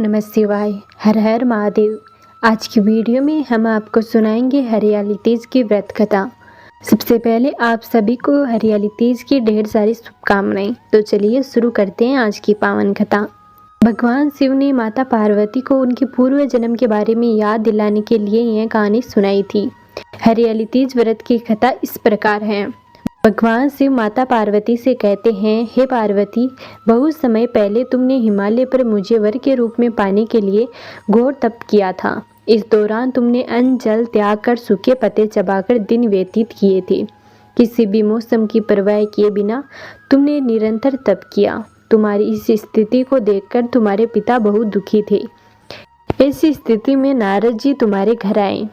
नमः शिवाय। हर हर महादेव। आज की वीडियो में हम आपको सुनाएंगे हरियाली तीज की व्रत कथा। सबसे पहले आप सभी को हरियाली तीज की ढेर सारी शुभकामनाएं। तो चलिए शुरू करते हैं आज की पावन कथा। भगवान शिव ने माता पार्वती को उनके पूर्व जन्म के बारे में याद दिलाने के लिए यह कहानी सुनाई थी। हरियाली तीज व्रत की कथा इस प्रकार है। भगवान शिव माता पार्वती से कहते हैं, हे पार्वती, बहुत समय पहले तुमने हिमालय पर मुझे वर के रूप में पाने के लिए घोर तप किया था। इस दौरान तुमने अन्न जल त्याग कर सूखे पत्ते चबाकर दिन व्यतीत किए थे। किसी भी मौसम की परवाह किए बिना तुमने निरंतर तप किया। तुम्हारी इस स्थिति को देखकर तुम्हारे पिता बहुत दुखी थे। ऐसी स्थिति में नारद जी तुम्हारे घर आए।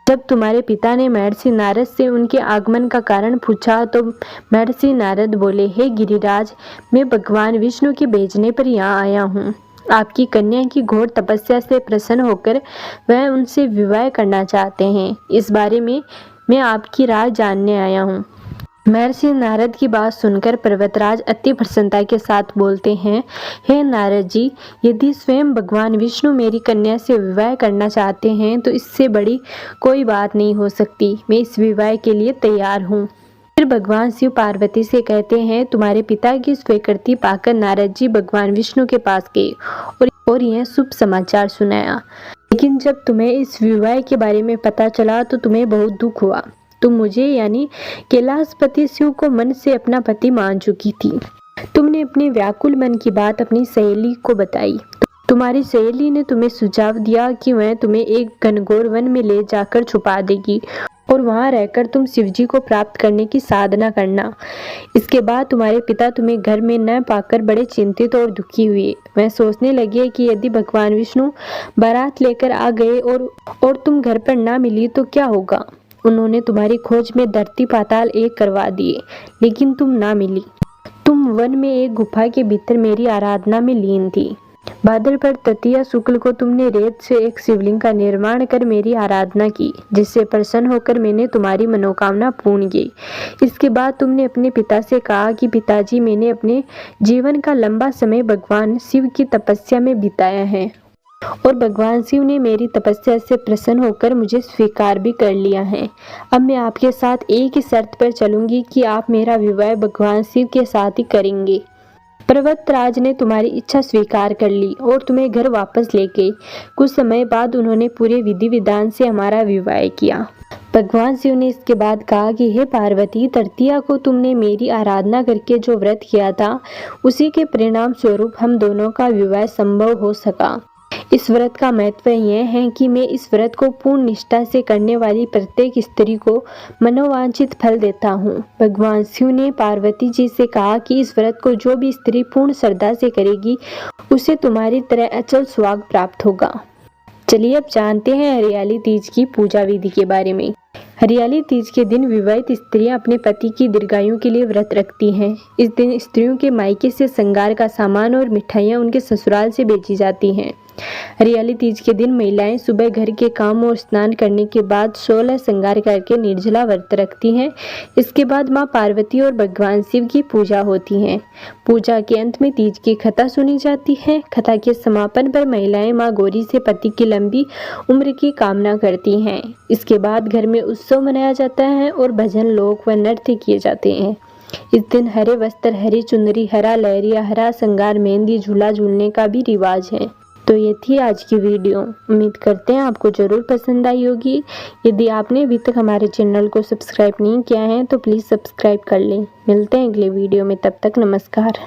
जब तुम्हारे पिता ने महर्षि नारद से उनके आगमन का कारण पूछा तो महर्षि नारद बोले, हे गिरिराज, मैं भगवान विष्णु के भेजने पर यहाँ आया हूँ। आपकी कन्या की घोर तपस्या से प्रसन्न होकर वह उनसे विवाह करना चाहते हैं। इस बारे में मैं आपकी राय जानने आया हूँ। महर्षि नारद की बात सुनकर पर्वतराज अति प्रसन्नता के साथ बोलते हैं, हे नारद जी, यदि स्वयं भगवान विष्णु मेरी कन्या से विवाह करना चाहते हैं तो इससे बड़ी कोई बात नहीं हो सकती। मैं इस विवाह के लिए तैयार हूँ। फिर भगवान शिव पार्वती से कहते हैं, तुम्हारे पिता की स्वीकृति पाकर नारद जी भगवान विष्णु के पास गए और यह शुभ समाचार सुनाया। लेकिन जब तुम्हें इस विवाह के बारे में पता चला तो तुम्हें बहुत दुख हुआ। तुम मुझे यानी कैलाशपति शिव को मन से अपना पति मान चुकी थी। तुमने अपने व्याकुल मन की बात अपनी सहेली को बताई। तुम्हारी सहेली ने तुम्हें सुझाव दिया कि वह तुम्हें एक घनघोर वन में ले जाकर छुपा देगी और वहां रहकर तुम शिवजी को प्राप्त करने की साधना करना। इसके बाद तुम्हारे पिता तुम्हें घर में न पाकर बड़े चिंतित और दुखी हुए। वह सोचने लगे कि यदि भगवान विष्णु बारात लेकर आ गए और तुम घर पर ना मिली तो क्या होगा। उन्होंने तुम्हारी खोज में धरती पाताल एक करवा दिए, लेकिन तुम ना मिली। तुम वन में एक गुफा के भीतर मेरी आराधना में लीन थी। भाद्रपद तृतीया शुक्ल को तुमने रेत से एक शिवलिंग का निर्माण कर मेरी आराधना की, जिससे प्रसन्न होकर मैंने तुम्हारी मनोकामना पूर्ण की। इसके बाद तुमने अपने पिता से कहा कि पिताजी, मैंने अपने जीवन का लंबा समय भगवान शिव की तपस्या में बिताया है और भगवान शिव ने मेरी तपस्या से प्रसन्न होकर मुझे स्वीकार भी कर लिया है। अब मैं आपके साथ एक ही शर्त पर चलूंगी कि आप मेरा विवाह भगवान शिव के साथ ही करेंगे। पर्वतराज ने तुम्हारी इच्छा स्वीकार कर ली और तुम्हें घर वापस ले गए। कुछ समय बाद उन्होंने पूरे विधि विधान से हमारा विवाह किया। भगवान शिव ने इसके बाद कहा कि हे पार्वती, तृतीया को तुमने मेरी आराधना करके जो व्रत किया था, उसी के परिणाम स्वरूप हम दोनों का विवाह संभव हो सका। इस व्रत का महत्व यह है कि मैं इस व्रत को पूर्ण निष्ठा से करने वाली प्रत्येक स्त्री को मनोवांछित फल देता हूँ। भगवान शिव ने पार्वती जी से कहा कि इस व्रत को जो भी स्त्री पूर्ण श्रद्धा से करेगी उसे तुम्हारी तरह अचल सुहाग प्राप्त होगा। चलिए अब जानते हैं हरियाली तीज की पूजा विधि के बारे में। हरियाली तीज के दिन विवाहित स्त्रियां अपने पति की दीर्घायु के लिए व्रत रखती हैं। इस दिन स्त्रियों के मायके से श्रृंगार का सामान और मिठाइयां उनके ससुराल से भेजी जाती हैं। हरियाली तीज के दिन महिलाएं सुबह घर के काम और स्नान करने के बाद 16 श्रृंगार करके निर्जला व्रत रखती हैं। इसके बाद मां पार्वती और भगवान शिव की पूजा होती है। पूजा के अंत में तीज की कथा सुनी जाती है। कथा के समापन पर महिलाएं मां गौरी से पति की लंबी उम्र की कामना करती हैं। इसके बाद घर में उत्सव मनाया जाता है और भजन लोक व नृत्य किए जाते हैं। इस दिन हरे वस्त्र, हरी चुनरी, हरा लहरिया, हरा श्रृंगार, मेहंदी, झूला झूलने का भी रिवाज है। तो ये थी आज की वीडियो। उम्मीद करते हैं आपको जरूर पसंद आई होगी। यदि आपने अभी तक हमारे चैनल को सब्सक्राइब नहीं किया है तो प्लीज़ सब्सक्राइब कर लें। मिलते हैं अगले वीडियो में, तब तक नमस्कार।